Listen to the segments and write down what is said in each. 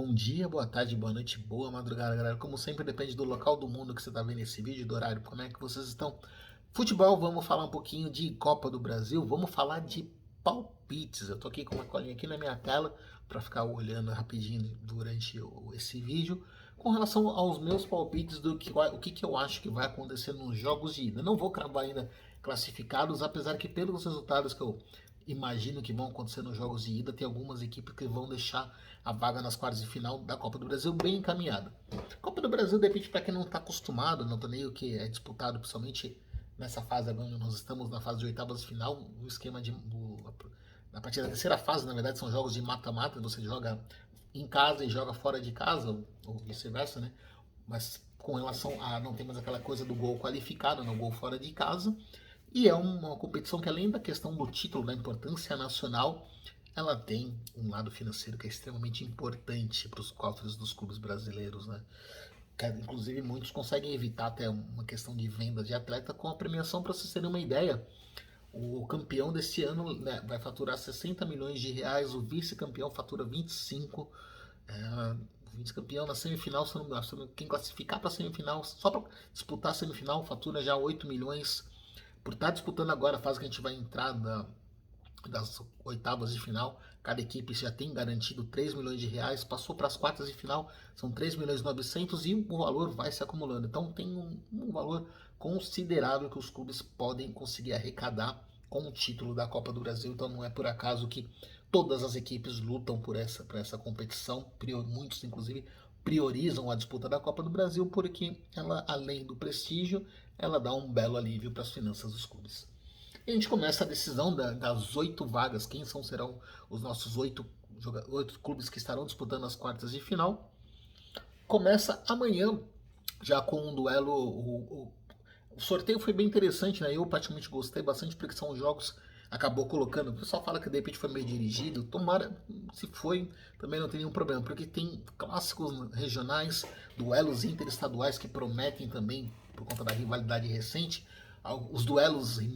Bom dia, boa tarde, boa noite, boa madrugada, galera. Como sempre, depende do local do mundo que você está vendo esse vídeo, do horário, como é que vocês estão. Futebol, vamos falar um pouquinho de Copa do Brasil, vamos falar de palpites. Eu tô aqui com uma colinha aqui na minha tela para ficar olhando rapidinho durante esse vídeo. Com relação aos meus palpites do que o que eu acho que vai acontecer nos jogos de ida. Não vou cravar ainda classificados, apesar que pelos resultados que eu imagino que vão acontecer nos jogos de ida, tem algumas equipes que vão deixar a vaga nas quartas de final da Copa do Brasil bem encaminhada. Copa do Brasil, de repente, para quem não está acostumado no torneio que é disputado, principalmente nessa fase agora, nós estamos na fase de oitavas de final, o esquema na partir da terceira fase, na verdade, são jogos de mata-mata, você joga em casa e joga fora de casa, ou vice-versa, né? Mas com relação a não ter mais aquela coisa do gol qualificado, no gol fora de casa. E é uma competição que, além da questão do título, da importância nacional, ela tem um lado financeiro que é extremamente importante para os cofres dos clubes brasileiros, né? Inclusive, muitos conseguem evitar até uma questão de venda de atleta com a premiação. Para vocês terem uma ideia, o campeão desse ano, né, vai faturar 60 milhões de reais, o vice-campeão fatura 25. O vice-campeão na semifinal, quem classificar para a semifinal, só para disputar a semifinal, fatura já 8 milhões. Por estar disputando agora a fase que a gente vai entrar das oitavas de final, cada equipe já tem garantido 3 milhões de reais, passou para as quartas de final, são 3 milhões e 900 e o valor vai se acumulando. Então tem um valor considerável que os clubes podem conseguir arrecadar com o título da Copa do Brasil. Então não é por acaso que todas as equipes lutam por essa competição, muitos inclusive priorizam a disputa da Copa do Brasil porque ela, além do prestígio, ela dá um belo alívio para as finanças dos clubes. E a gente começa a decisão das 8 vagas, quem serão os nossos 8 clubes que estarão disputando as quartas de final. Começa amanhã, já com um duelo. O sorteio foi bem interessante, né? Eu praticamente gostei bastante porque são jogos. Acabou colocando. O pessoal fala que de repente foi meio dirigido. Tomara, se foi, também não tem nenhum problema, porque tem clássicos regionais, duelos interestaduais que prometem também, por conta da rivalidade recente, os duelos em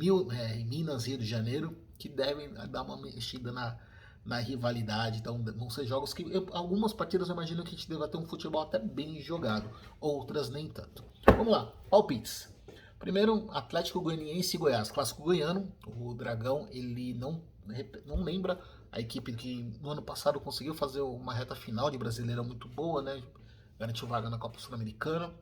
Minas e Rio de Janeiro, que devem dar uma mexida na rivalidade. Então vão ser jogos que algumas partidas eu imagino que a gente deva ter um futebol até bem jogado, outras nem tanto. Vamos lá, palpites. Primeiro, Atlético Goianiense e Goiás, clássico goiano. O Dragão, ele não lembra a equipe que no ano passado conseguiu fazer uma reta final de Brasileira muito boa, né? Garantiu vaga na Copa Sul-Americana.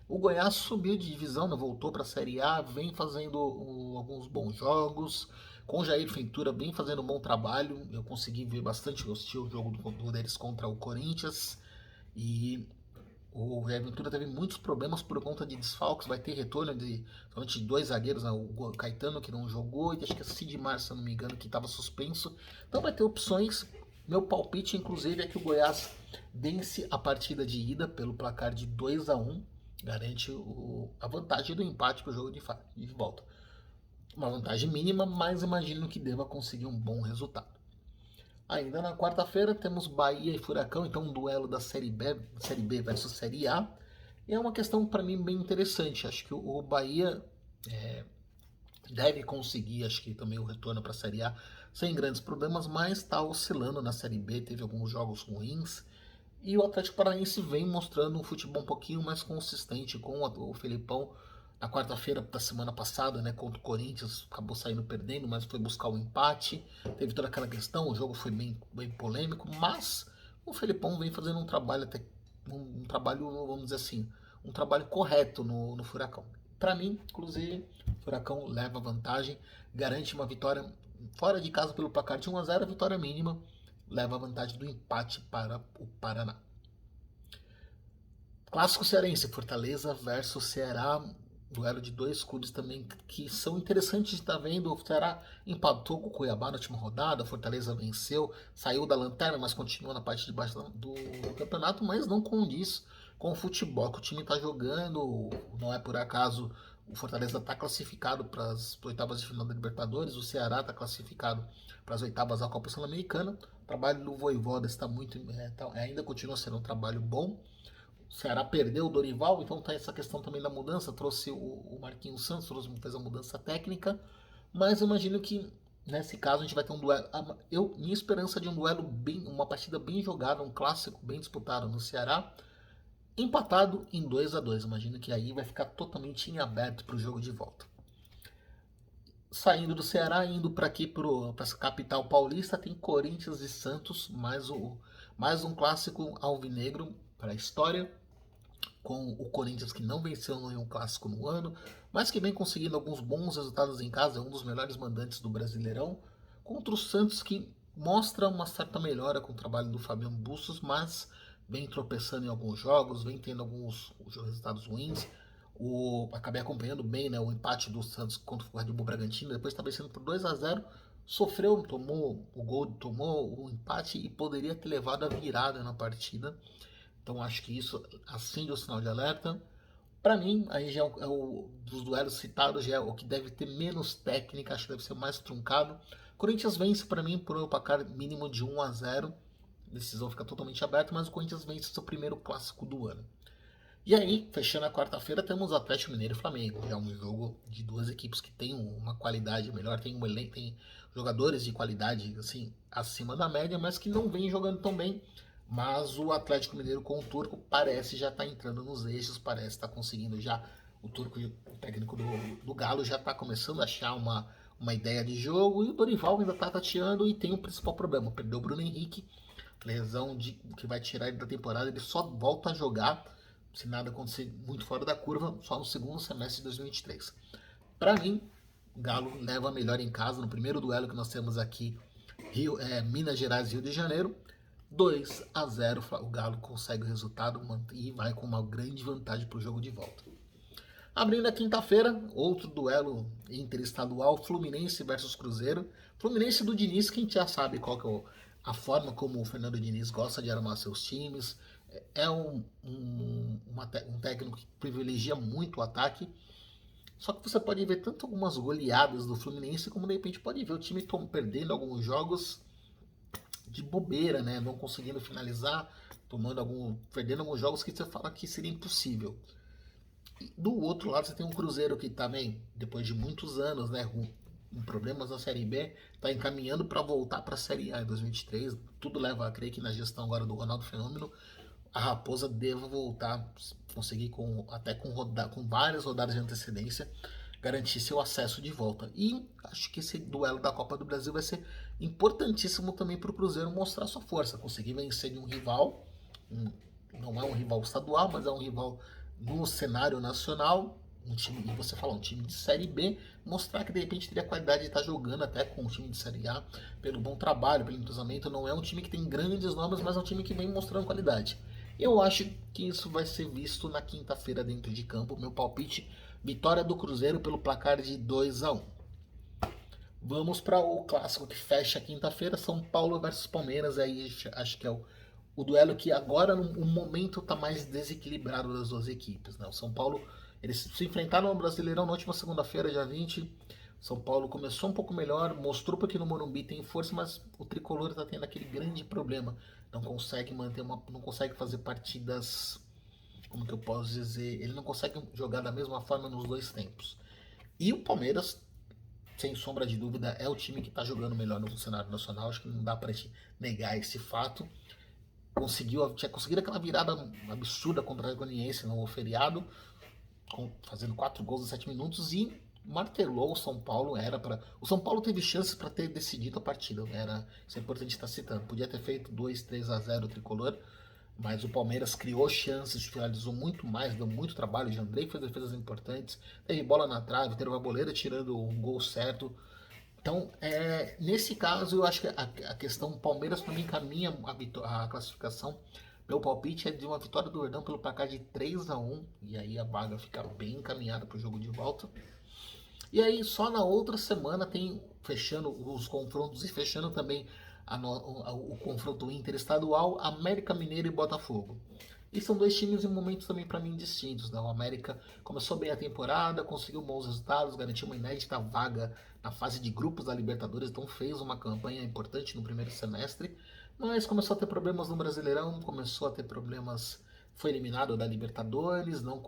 O Goiás subiu de divisão, né? Voltou para a Série A, vem fazendo alguns bons jogos. Com o Jair Ventura, vem fazendo um bom trabalho. Eu consegui ver bastante, eu assisti o jogo deles contra o Corinthians. E o Jair Ventura teve muitos problemas por conta de desfalques. Vai ter retorno de somente 2 zagueiros, né? O Caetano, que não jogou, e acho que é Sidmar, se eu não me engano, que estava suspenso. Então vai ter opções. Meu palpite, inclusive, é que o Goiás vence a partida de ida pelo placar de 2-1, garante a vantagem do empate para o jogo de volta. Uma vantagem mínima, mas imagino que deva conseguir um bom resultado. Ainda na quarta-feira temos Bahia e Furacão, então um duelo da Série B versus Série A. E é uma questão para mim bem interessante. Acho que o Bahia deve conseguir, acho que também o retorno para a Série A sem grandes problemas, mas está oscilando na Série B, teve alguns jogos ruins. E o Atlético Paranaense vem mostrando um futebol um pouquinho mais consistente com o Felipão na quarta-feira da semana passada, né, contra o Corinthians, acabou saindo perdendo, mas foi buscar o empate. Teve toda aquela questão, o jogo foi bem polêmico, mas o Felipão vem fazendo um trabalho até um trabalho, vamos dizer assim, um trabalho correto no Furacão. Para mim, inclusive, o Furacão leva vantagem, garante uma vitória fora de casa pelo placar de 1-0, a vitória mínima leva a vantagem do empate para o Paraná. Clássico cearense, Fortaleza versus Ceará, duelo de 2 clubes também que são interessantes de estar vendo. O Ceará empatou com o Cuiabá na última rodada, Fortaleza venceu, saiu da lanterna, mas continua na parte de baixo do campeonato, mas não condiz com o futebol que o time está jogando. Não é por acaso o Fortaleza está classificado para as oitavas de final da Libertadores, o Ceará está classificado para as oitavas da Copa Sul-Americana. O trabalho do Vojvoda está ainda continua sendo um trabalho bom. O Ceará perdeu o Dorival, então tá essa questão também da mudança. Trouxe o Marquinhos Santos, fez a mudança técnica, mas eu imagino que Nesse caso, a gente vai ter um duelo. Minha esperança de um duelo bem, uma partida bem jogada, um clássico bem disputado no Ceará, empatado em 2-2. Imagino que aí vai ficar totalmente em aberto para o jogo de volta. Saindo do Ceará, indo para aqui para essa capital paulista, tem Corinthians e Santos, mais um clássico alvinegro para a história, com o Corinthians que não venceu nenhum clássico no ano, mas que vem conseguindo alguns bons resultados em casa, é um dos melhores mandantes do Brasileirão, contra o Santos que mostra uma certa melhora com o trabalho do Fabiano Bustos, mas vem tropeçando em alguns jogos, vem tendo alguns resultados ruins. Acabei acompanhando bem, né, o empate do Santos contra o Red Bull Bragantino, depois está vencendo por 2-0, sofreu, tomou o gol, tomou o empate e poderia ter levado a virada na partida. Então acho que isso acende o sinal de alerta. Para mim, aí já dos duelos citados, já é o que deve ter menos técnica, acho que deve ser mais truncado. Corinthians vence para mim por um placar mínimo de 1-0. A decisão fica totalmente aberta, mas o Corinthians vence seu primeiro clássico do ano. E aí, fechando a quarta-feira, temos Atlético Mineiro e Flamengo. É um jogo de duas equipes que tem uma qualidade melhor, tem jogadores de qualidade assim acima da média, mas que não vem jogando tão bem. Mas o Atlético Mineiro com o Turco parece já estar entrando nos eixos, parece estar conseguindo já. O Turco, o técnico do Galo, já está começando a achar uma ideia de jogo. E o Dorival ainda está tateando e tem o principal problema: perdeu o Bruno Henrique, lesão que vai tirar ele da temporada. Ele só volta a jogar, se nada acontecer muito fora da curva, só no segundo semestre de 2023. Para mim, o Galo leva melhor em casa no primeiro duelo que nós temos aqui, Minas Gerais e Rio de Janeiro. 2-0, o Galo consegue o resultado e vai com uma grande vantagem para o jogo de volta. Abrindo a quinta-feira, outro duelo interestadual, Fluminense versus Cruzeiro. Fluminense do Diniz, que a gente já sabe qual que é a forma como o Fernando Diniz gosta de armar seus times. É um técnico que privilegia muito o ataque. Só que você pode ver tanto algumas goleadas do Fluminense, como de repente pode ver o time perdendo alguns jogos de bobeira, né? Não conseguindo finalizar, perdendo alguns jogos que você fala que seria impossível. E do outro lado você tem um Cruzeiro que também, depois de muitos anos, né, com problemas na Série B, está encaminhando para voltar para a Série A em 2023. Tudo leva a crer que na gestão agora do Ronaldo Fenômeno, a Raposa deva voltar, conseguir com várias rodadas de antecedência, garantir seu acesso de volta. E acho que esse duelo da Copa do Brasil vai ser importantíssimo também para o Cruzeiro mostrar sua força, conseguir vencer de um rival, não é um rival estadual, mas é um rival no cenário nacional, um time, e você fala, um time de Série B, mostrar que de repente teria qualidade de estar jogando até com um time de Série A, pelo bom trabalho, pelo entrosamento. Não é um time que tem grandes nomes, mas é um time que vem mostrando qualidade. Eu acho que isso vai ser visto na quinta-feira dentro de campo. Meu palpite, vitória do Cruzeiro pelo placar de 2-1. Vamos para o clássico que fecha a quinta-feira, São Paulo versus Palmeiras. Aí acho que é o duelo que agora o momento está mais desequilibrado das duas equipes, né? O São Paulo, eles se enfrentaram no Brasileirão na última segunda-feira, dia 20. São Paulo começou um pouco melhor, mostrou porque no Morumbi tem força, mas o tricolor está tendo aquele grande problema. Não consegue não consegue fazer partidas, como que eu posso dizer, ele não consegue jogar da mesma forma nos dois tempos. E o Palmeiras, sem sombra de dúvida, é o time que está jogando melhor no cenário nacional. Acho que não dá para negar esse fato. Tinha conseguido aquela virada absurda contra o Goianiense no feriado, fazendo 4 gols em 7 minutos e martelou o São Paulo. O São Paulo teve chances para ter decidido a partida. Isso é importante estar citando. Podia ter feito 2-3-0 o tricolor, mas o Palmeiras criou chances, finalizou muito mais, deu muito trabalho. O Jandrei fez defesas importantes, teve bola na trave, teve uma boleira tirando um gol certo. Então, nesse caso, eu acho que a questão Palmeiras para mim encaminha a classificação. Meu palpite é de uma vitória do Verdão pelo placar de 3-1, e aí a vaga fica bem encaminhada para o jogo de volta. E aí, só na outra semana tem, fechando os confrontos e fechando também o confronto interestadual, América Mineiro e Botafogo. E são dois times em momentos também para mim distintos, né? O América começou bem a temporada, conseguiu bons resultados, garantiu uma inédita vaga na fase de grupos da Libertadores, então fez uma campanha importante no primeiro semestre, mas começou a ter problemas no Brasileirão, começou a ter problemas, foi eliminado da Libertadores, não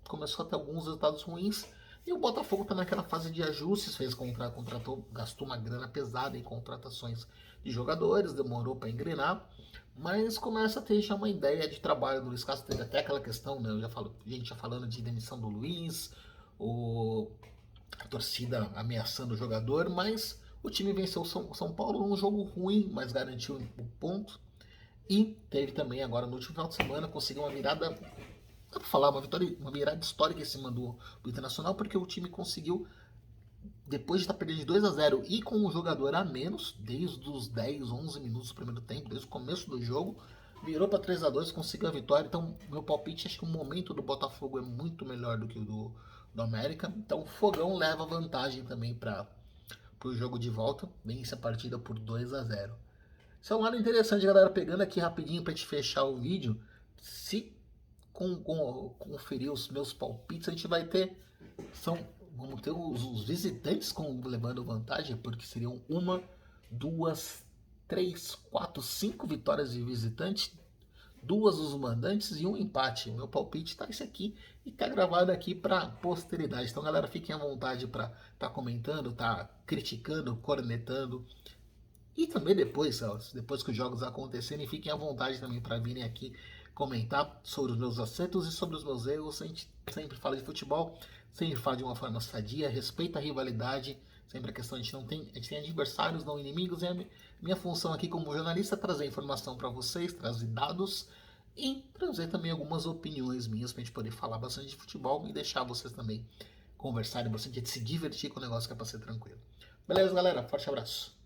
começou a ter alguns resultados ruins, E o Botafogo está naquela fase de ajustes, contratou, gastou uma grana pesada em contratações de jogadores, demorou para engrenar, mas começa a ter já uma ideia de trabalho do Luiz Castro. Teve até aquela questão, né? Gente já falando de demissão do Luiz, a torcida ameaçando o jogador, mas o time venceu o São Paulo num jogo ruim, mas garantiu o ponto. E teve também agora no último final de semana, conseguiu uma virada, dá pra falar, uma virada histórica em cima do Internacional, porque o time conseguiu, depois de estar perdendo de 2-0 e com um jogador a menos, desde os 10, 11 minutos do primeiro tempo, desde o começo do jogo, virou para 3-2, conseguiu a vitória. Então, meu palpite, acho que o momento do Botafogo é muito melhor do que o do América. Então, o Fogão leva vantagem também para o jogo de volta, vence a partida por 2-0. Isso é um lado interessante, galera. Pegando aqui rapidinho para te fechar o vídeo, se conferir os meus palpites, a gente vai ter. Vamos ter os visitantes levando vantagem, porque seriam uma, duas, três, quatro, cinco vitórias de visitante, duas dos mandantes e um empate. O meu palpite tá esse aqui e tá gravado aqui para posteridade. Então, galera, fiquem à vontade para tá comentando, tá criticando, cornetando. E também depois que os jogos acontecerem, fiquem à vontade também para virem aqui comentar sobre os meus acertos e sobre os meus erros. A gente sempre fala de futebol, sempre fala de uma forma sadia, respeita a rivalidade. Sempre a questão, a gente tem adversários, não inimigos. E a minha função aqui como jornalista é trazer informação para vocês, trazer dados e trazer também algumas opiniões minhas para a gente poder falar bastante de futebol e deixar vocês também conversarem bastante, se divertir com o negócio que é para ser tranquilo. Beleza, galera? Forte abraço.